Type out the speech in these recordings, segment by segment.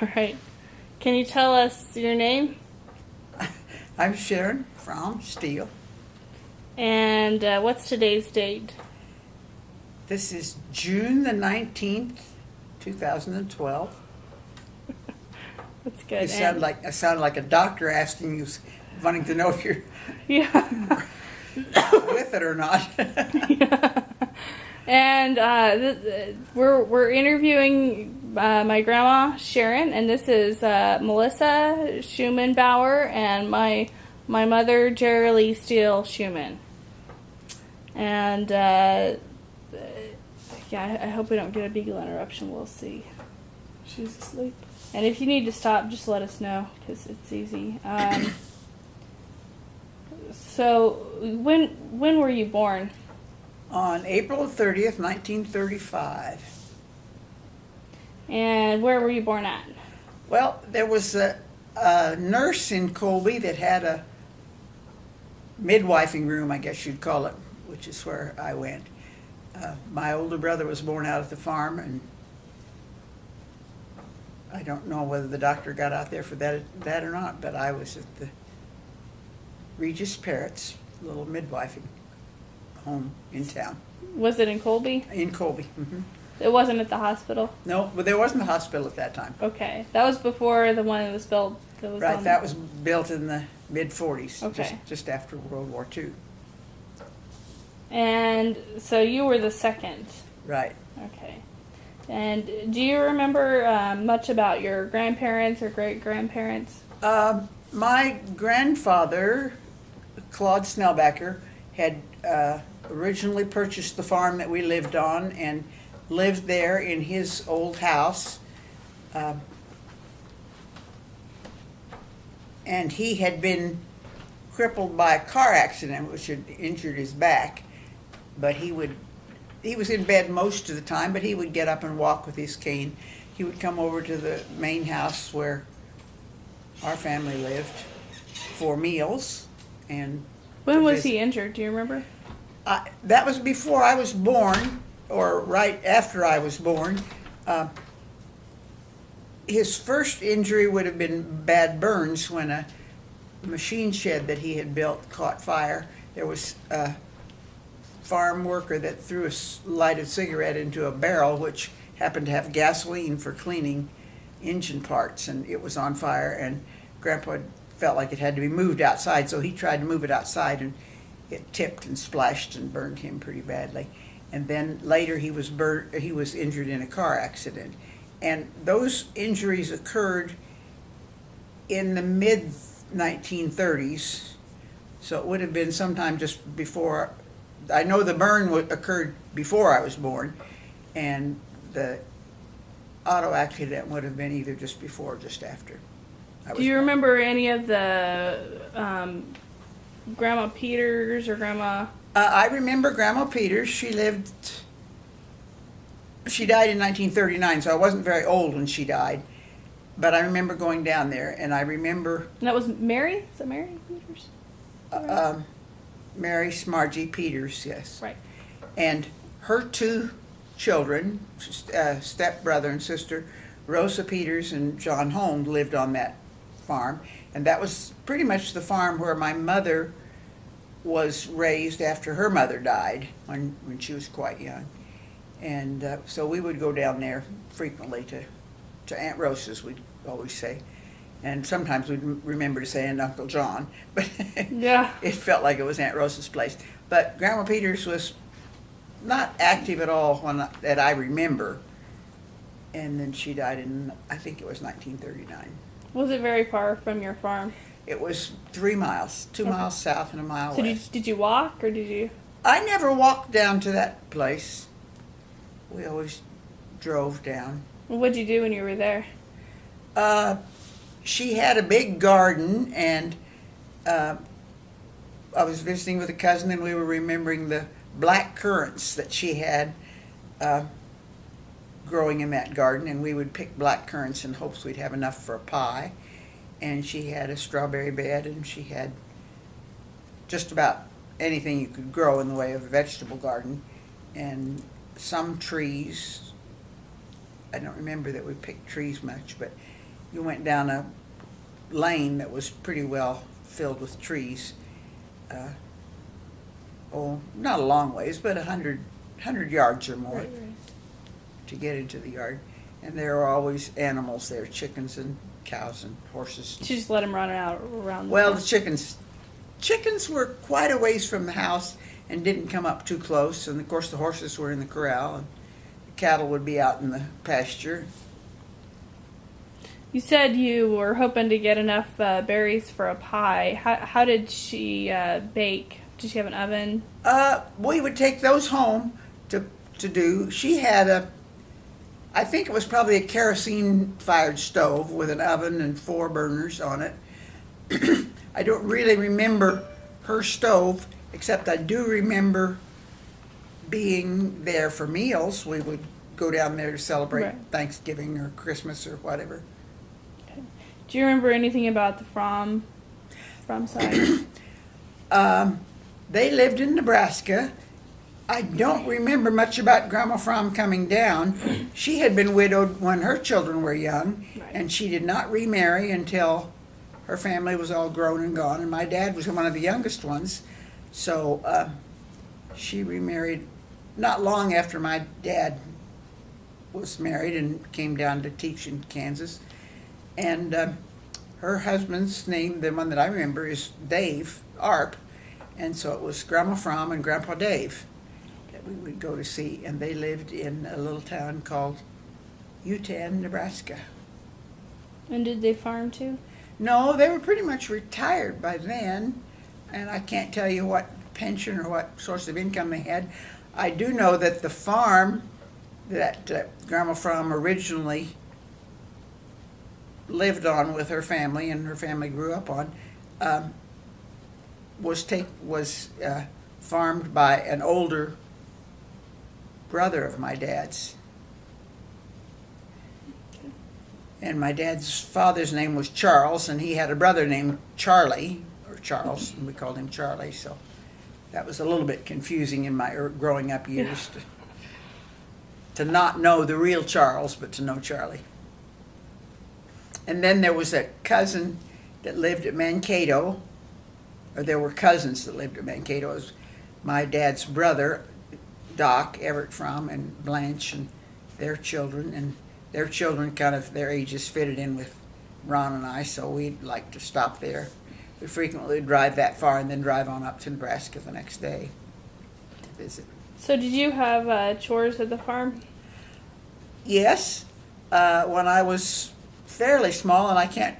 All right. Can you tell us your name? I'm Sharon Steele. And what's today's date? This is June the 19th, 2012. That's good. I sound like a doctor asking you, wanting to know if you're Yeah. with it or not. Yeah. And we're interviewing my grandma Sharon, and this is Melissa Schumann-Bauer and my mother Jerry Steele Schumann. And yeah, I hope we don't get a beagle interruption. We'll see. She's asleep. And if you need to stop, just let us know because it's easy. So when were you born? On April 30th, 1935. And where were you born at? Well, there was a nurse in Colby that had a midwifing room, I guess you'd call it, which is where I went. My older brother was born out at the farm, and I don't know whether the doctor got out there for that or not, but I was at the Regis Parrott's little midwifing home in town. Was it in Colby? In Colby. Mm-hmm. It wasn't at the hospital? No, but there wasn't a hospital at that time. Okay. That was before the one that was built. Right, that was built in the mid-40s, okay. just after World War II. And so you were the second. Right. Okay. And do you remember much about your grandparents or great-grandparents? My grandfather, Claude Snellbacker, had originally purchased the farm that we lived on and lived there in his old house. And he had been crippled by a car accident which had injured his back. But he was in bed most of the time, but he would get up and walk with his cane. He would come over to the main house where our family lived for meals. And when was he injured? Do you remember? That was before I was born, or right after I was born. His first injury would have been bad burns when a machine shed that he had built caught fire. There was a farm worker that threw a lighted cigarette into a barrel which happened to have gasoline for cleaning engine parts, and it was on fire, and Grandpa felt like it had to be moved outside, so he tried to move it outside, and it tipped and splashed and burned him pretty badly. And then later he was injured in a car accident. And those injuries occurred in the mid-1930s, so it would have been sometime just before. I know the burn occurred before I was born, and the auto accident would have been either just before or just after. Do you remember any of the Grandma Peters or Grandma? I remember Grandma Peters. She died in 1939, so I wasn't very old when she died. But I remember going down there, and I remember... And that was Mary? Is that Mary Peters? Mary Margie Peters, yes. Right. And her two children, stepbrother and sister, Rosa Peters and John Holmes, lived on that farm. And that was pretty much the farm where my mother was raised after her mother died when she was quite young. And so we would go down there frequently to Aunt Rosa's, we'd always say. And sometimes we'd remember to say Aunt Uncle John, but yeah, it felt like it was Aunt Rosa's place. But Grandma Peters was not active at all that I remember. And then she died in, I think it was 1939. Was it very far from your farm? It was 3 miles, 2 miles south and a mile west. So did you walk or did you? I never walked down to that place. We always drove down. What did you do when you were there? She had a big garden, and I was visiting with a cousin, and we were remembering the black currants that she had growing in that garden, and we would pick black currants in hopes we'd have enough for a pie. And she had a strawberry bed, and she had just about anything you could grow in the way of a vegetable garden, and some trees. I don't remember that we picked trees much, but you went down a lane that was pretty well filled with trees. Not a long ways, but 100 yards or more Right. to get into the yard. And there are always animals there, chickens and cows and horses. She just let him run out around the Well, farm. the chickens were quite a ways from the house and didn't come up too close. And of course, the horses were in the corral, and the cattle would be out in the pasture. You said you were hoping to get enough berries for a pie. How did she bake? Did she have an oven? We would take those home to do. She had I think it was probably a kerosene-fired stove with an oven and 4 burners on it. I don't really remember her stove, except I do remember being there for meals. We would go down there to celebrate Right. Thanksgiving or Christmas or whatever. Do you remember anything about the from side? They lived in Nebraska. I don't remember much about Grandma Fromm coming down. She had been widowed when her children were young, Right. and she did not remarry until her family was all grown and gone, and my dad was one of the youngest ones. So she remarried not long after my dad was married and came down to teach in Kansas. And her husband's name, the one that I remember, is Dave Arp. And so it was Grandma Fromm and Grandpa Dave that we would go to see. And they lived in a little town called Utan, Nebraska. And did they farm too? No, they were pretty much retired by then. And I can't tell you what pension or what source of income they had. I do know that the farm that Grandma Fromm originally lived on with her family and her family grew up on was farmed by an older brother of my dad's. And my dad's father's name was Charles, and he had a brother named Charlie, or Charles, and we called him Charlie. So that was a little bit confusing in my growing up years to not know the real Charles, but to know Charlie. And then there was a cousin that lived at Mankato, or there were cousins that lived at Mankato. It was my dad's brother, Doc Everett Fromm, and Blanche, and their children, and their children kind of, their ages fitted in with Ron and I, so we'd like to stop there. We frequently drive that far and then drive on up to Nebraska the next day to visit. So did you have chores at the farm? Yes, when I was fairly small, and I can't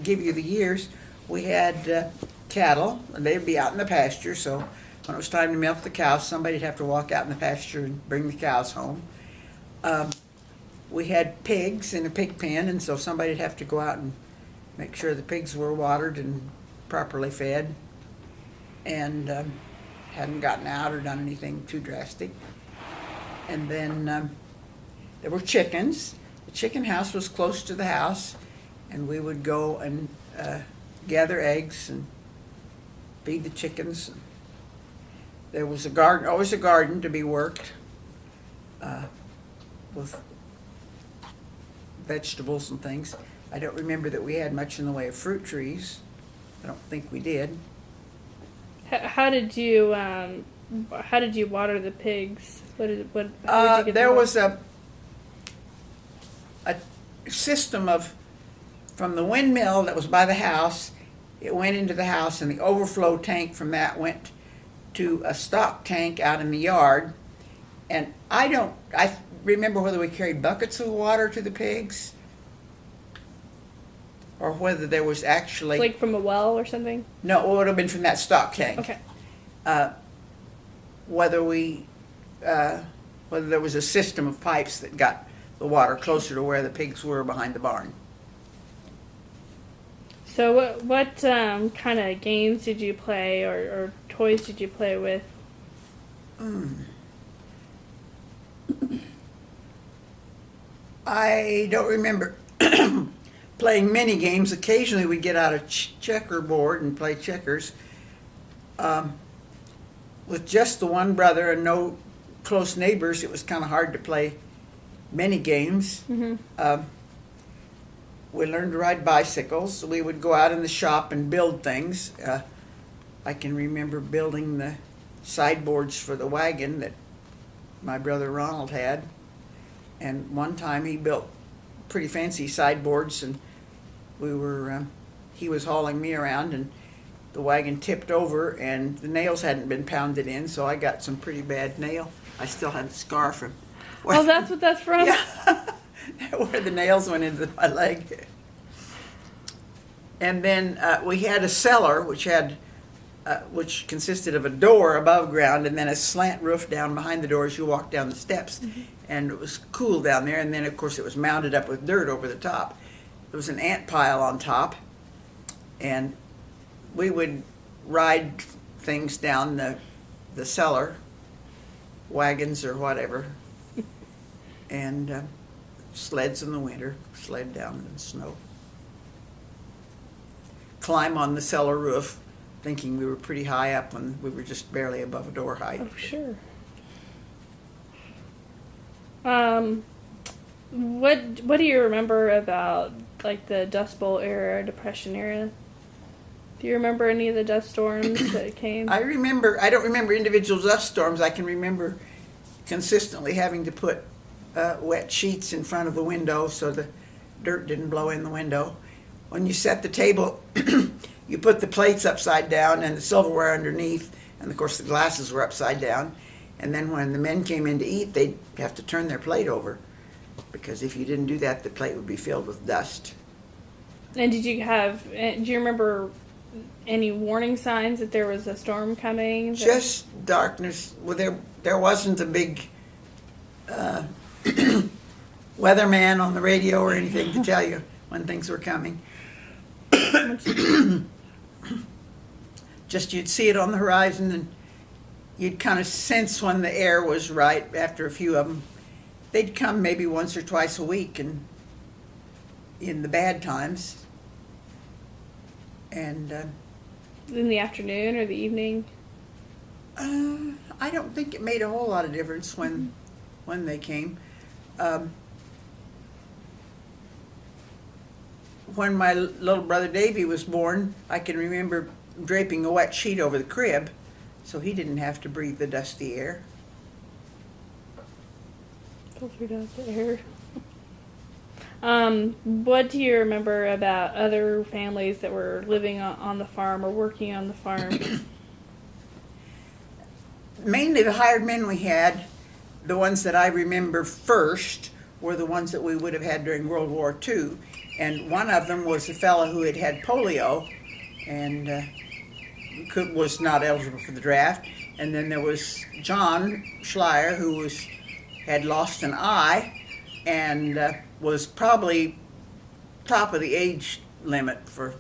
give you the years, we had cattle, and they'd be out in the pasture, so when it was time to milk the cows, somebody'd have to walk out in the pasture and bring the cows home. We had pigs in a pig pen, and so somebody'd have to go out and make sure the pigs were watered and properly fed, and hadn't gotten out or done anything too drastic. And then there were chickens. The chicken house was close to the house, and we would go and gather eggs and feed the chickens. There was a garden, always a garden to be worked with vegetables and things. I don't remember that we had much in the way of fruit trees. I don't think we did. How did you water the pigs? How did you get There the was a system of, from the windmill that was by the house, it went into the house, and the overflow tank from that went to a stock tank out in the yard. And I remember whether we carried buckets of water to the pigs or whether there was actually... like from a well or something? No, it would have been from that stock tank. Okay. Whether there was a system of pipes that got the water closer to where the pigs were behind the barn. So what kind of games did you play or toys did you play with? I don't remember playing many games. Occasionally we'd get out a checkerboard and play checkers. With just the one brother and no close neighbors, it was kind of hard to play many games. Mm-hmm. we learned to ride bicycles. We would go out in the shop and build things. I can remember building the sideboards for the wagon that my brother Ronald had. And one time he built pretty fancy sideboards, and he was hauling me around, and the wagon tipped over, and the nails hadn't been pounded in, so I got some pretty bad nail. I still have a scar from. Oh, that's what that's from? Yeah, where the nails went into my leg. And then we had a cellar, which consisted of a door above ground and then a slant roof down behind the door as you walked down the steps. Mm-hmm. And it was cool down there. And then, of course, it was mounted up with dirt over the top. There was an ant pile on top. And we would ride things down the cellar, wagons or whatever, and sleds in the winter, sled down in the snow. Climb on the cellar roof, thinking we were pretty high up when we were just barely above a door height. Oh, sure. What do you remember about like the Dust Bowl era, Depression era? Do you remember any of the dust storms that came? I don't remember individual dust storms. I can remember consistently having to put wet sheets in front of the window so the dirt didn't blow in the window. When you set the table, you put the plates upside down and the silverware underneath, and of course the glasses were upside down. And then when the men came in to eat, they'd have to turn their plate over, because if you didn't do that, the plate would be filled with dust. And do you remember any warning signs that there was a storm coming? Just darkness. Well, there wasn't a big weatherman on the radio or anything to tell you when things were coming. Just you'd see it on the horizon, and you'd kind of sense when the air was right after a few of them. They'd come maybe once or twice a week, and in the bad times. And in the afternoon or the evening? I don't think it made a whole lot of difference when they came. When my little brother Davy was born, I can remember draping a wet sheet over the crib so he didn't have to breathe the dusty air. Filtered out the air. What do you remember about other families that were living on the farm or working on the farm? Mainly the hired men we had, the ones that I remember first, were the ones that we would have had during World War II. And one of them was a fellow who had had polio and was not eligible for the draft. And then there was John Schleier, who had lost an eye and was probably top of the age limit for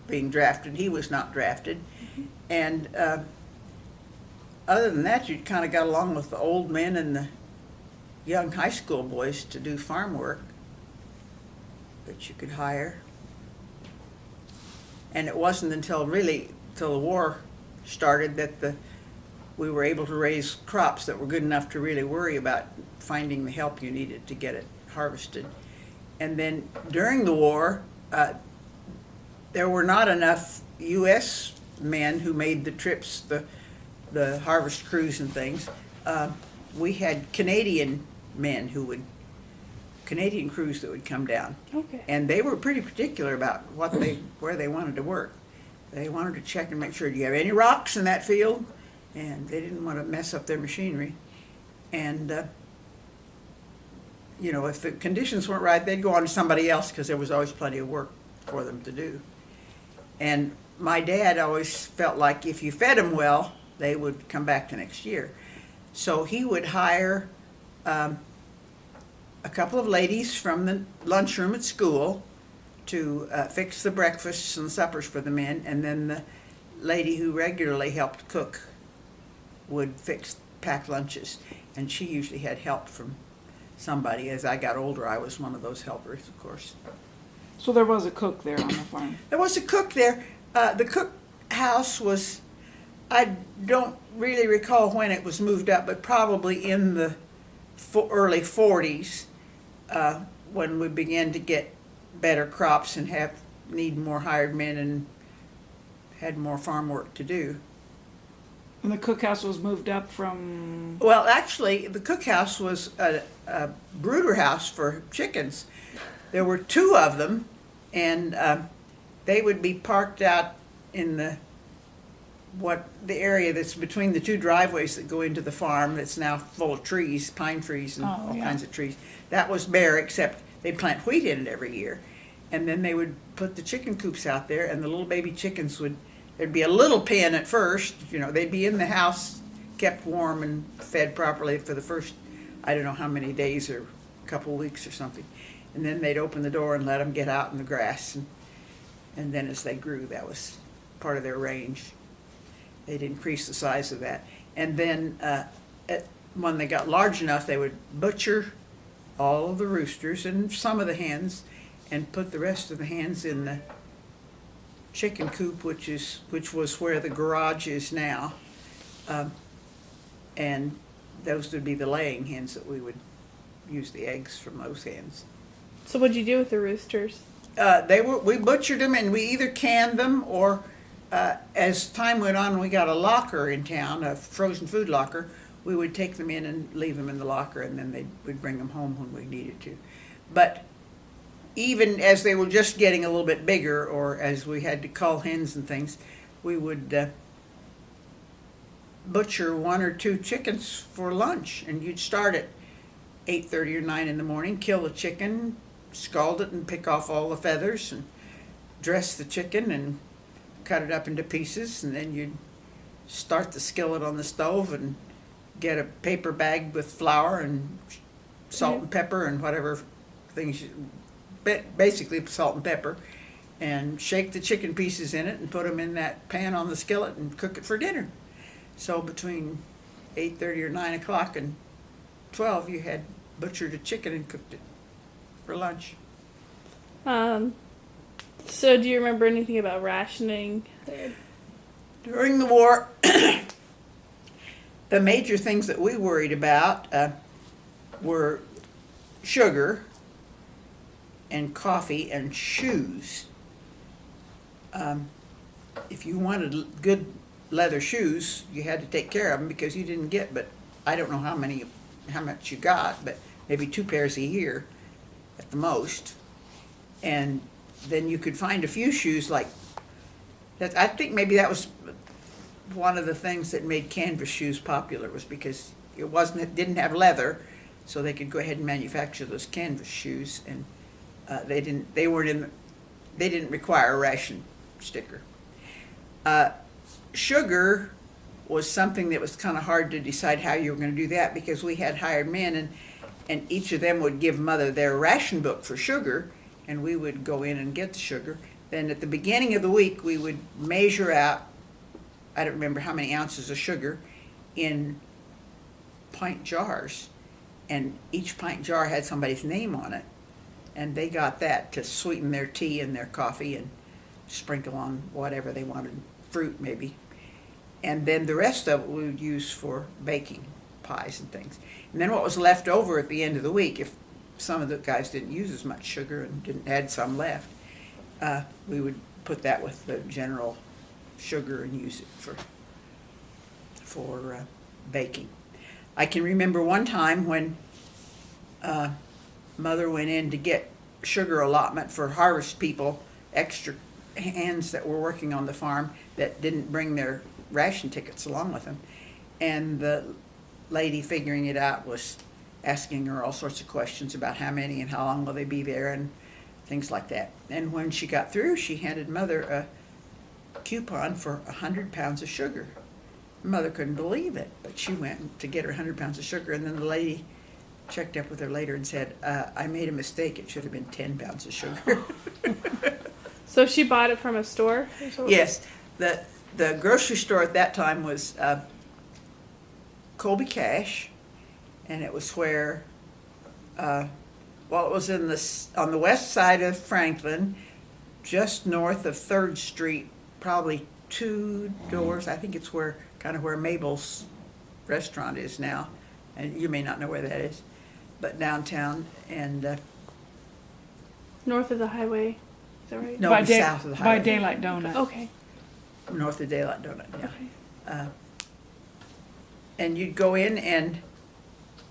being drafted. He was not drafted. Mm-hmm. And other than that, you kind of got along with the old men and the young high school boys to do farm work that you could hire. And it wasn't until the war started that we were able to raise crops that were good enough to really worry about finding the help you needed to get it harvested. And then during the war, there were not enough U.S. men who made the trips, the harvest crews and things. We had Canadian men Canadian crews that would come down. Okay. And they were pretty particular about where they wanted to work. They wanted to check and make sure, do you have any rocks in that field? And they didn't want to mess up their machinery. And, if the conditions weren't right, they'd go on to somebody else because there was always plenty of work for them to do. And my dad always felt like if you fed them well, they would come back the next year. So he would hire a couple of ladies from the lunchroom at school to fix the breakfasts and suppers for the men, and then the lady who regularly helped cook would pack lunches, and she usually had help from somebody. As I got older, I was one of those helpers, of course. So there was a cook there on the farm? There was a cook there. The cook house was, I don't really recall when it was moved up, but probably in the early 40s when we began to get better crops and need more hired men and had more farm work to do. And the cookhouse was moved up from. Well, actually, the cookhouse was a brooder house for chickens. There were two of them, and they would be parked out in the area that's between the two driveways that go into the farm that's now full of trees, pine trees and all kinds of trees. That was bare, except they'd plant wheat in it every year. And then they would put the chicken coops out there, and the little baby chickens there'd be a little pen at first, they'd be in the house, kept warm and fed properly for the first, I don't know how many days or a couple of weeks or something. And then they'd open the door and let them get out in the grass. And then as they grew, that was part of their range. They'd increase the size of that. And then when they got large enough, they would butcher all of the roosters and some of the hens and put the rest of the hens in the chicken coop, which was where the garage is now. And those would be the laying hens that we would use the eggs from those hens. So what'd you do with the roosters? We butchered them, and we either canned them or as time went on, we got a locker in town, a frozen food locker. We would take them in and leave them in the locker, and then we'd bring them home when we needed to. But even as they were just getting a little bit bigger, or as we had to cull hens and things, we would butcher 1 or 2 chickens for lunch. And you'd start at 8:30 or 9 in the morning, kill the chicken, scald it and pick off all the feathers, and dress the chicken and cut it up into pieces. And then you'd start the skillet on the stove and get a paper bag with flour and salt and pepper and whatever things, basically salt and pepper, and shake the chicken pieces in it and put them in that pan on the skillet and cook it for dinner. So between 8:30 or 9 o'clock and 12, you had butchered a chicken and cooked it for lunch. So do you remember anything about rationing? During the war, the major things that we worried about were sugar and coffee and shoes. If you wanted good leather shoes, you had to take care of them because you didn't get, but I don't know how much you got, but maybe 2 pairs a year at the most. And then you could find a few shoes like that. I think maybe that was one of the things that made canvas shoes popular, was because it didn't have leather, so they could go ahead and manufacture those canvas shoes, and they didn't require a ration sticker. Sugar was something that was kind of hard to decide how you were going to do that, because we had hired men, and each of them would give mother their ration book for sugar, and we would go in and get the sugar. Then at the beginning of the week, we would measure out, I don't remember how many ounces of sugar, in pint jars, and each pint jar had somebody's name on it, and they got that to sweeten their tea and their coffee and sprinkle on whatever they wanted, fruit maybe. And then the rest of it we would use for baking pies and things. And then what was left over at the end of the week, if some of the guys didn't use as much sugar and had some left, we would put that with the general sugar and use it for baking. I can remember one time when Mother went in to get sugar allotment for harvest people, extra hands that were working on the farm that didn't bring their ration tickets along with them. And the lady figuring it out was asking her all sorts of questions about how many and how long will they be there and things like that. And when she got through, she handed Mother a coupon for 100 pounds of sugar. Mother couldn't believe it, but she went to get her 100 pounds of sugar, and then the lady checked up with her later and said, I made a mistake, it should have been 10 pounds of sugar. So she bought it from a store? Yes, the grocery store at that time was Colby Cash, and it was where, it was on the west side of Franklin, just north of 3rd Street, probably 2 doors. I think it's where Mabel's restaurant is now, and you may not know where that is, but downtown. And North of the highway. Is that right? No, By it'd be south of the By highway. Daylight Donut. Okay. North of Daylight Donut, yeah. Okay. And you'd go in and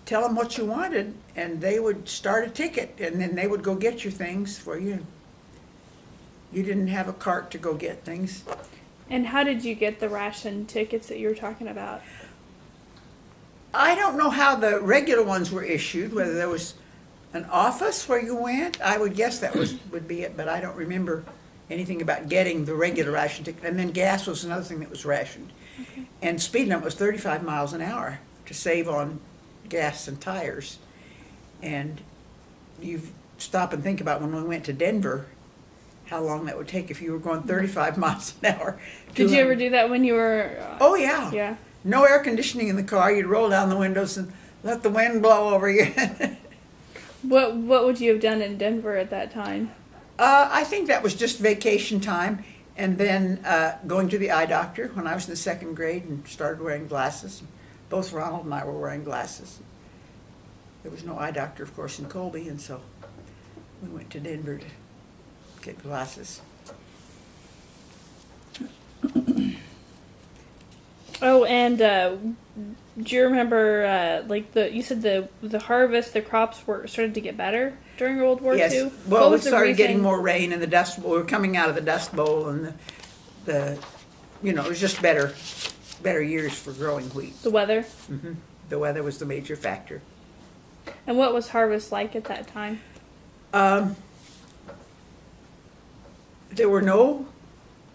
tell them what you wanted, and they would start a ticket, and then they would go get your things for you. You didn't have a cart to go get things. And how did you get the ration tickets that you were talking about? I don't know how the regular ones were issued, whether there was an office where you went. I would guess that would be it, but I don't remember anything about getting the regular ration ticket. And then gas was another thing that was rationed. Okay. And speed limit was 35 miles an hour to save on gas and tires. And you stop and think about when we went to Denver, how long that would take if you were going 35 miles an hour. Did you ever do that when you were? Oh, yeah. Yeah. No air conditioning in the car. You'd roll down the windows and let the wind blow over you. What would you have done in Denver at that time? I think that was just vacation time, and then going to the eye doctor when I was in the second grade and started wearing glasses. Both Ronald and I were wearing glasses. There was no eye doctor, of course, in Colby, and so we went to Denver to get glasses. Oh, and do you remember you said the harvest, the crops started to get better during World War Yes. II? Well, What we was the started getting reason? more rain, and the dust bowl. We were coming out of the Dust Bowl, and the it was just better years for growing wheat. The weather. The weather was the major factor. And what was harvest like at that time? There were no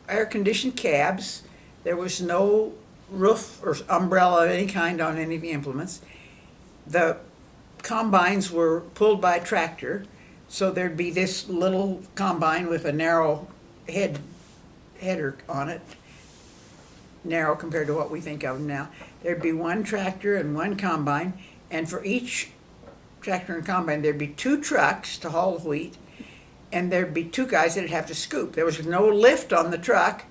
air-conditioned cabs. There was no roof or umbrella of any kind on any of the implements. The combines were pulled by a tractor, so there'd be this little combine with a narrow header on it, narrow compared to what we think of now. There'd be one tractor and one combine, and for each tractor and combine, there'd be two trucks to haul the wheat, and there'd be two guys that'd have to scoop. There was no lift on the truck.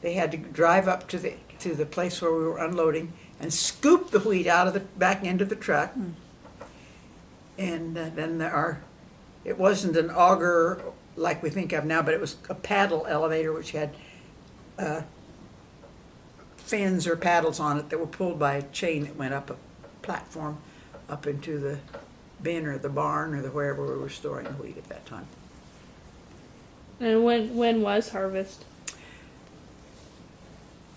They had to drive up to the place where we were unloading and scoop the wheat out of the back end of the truck. And then it wasn't an auger like we think of now, but it was a paddle elevator which had fins or paddles on it that were pulled by a chain that went up a platform up into the bin or the barn or wherever we were storing the wheat at that time. And when was harvest?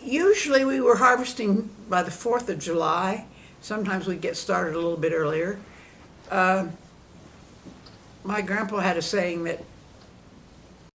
Usually we were harvesting by the 4th of July. Sometimes we'd get started a little bit earlier. My grandpa had a saying that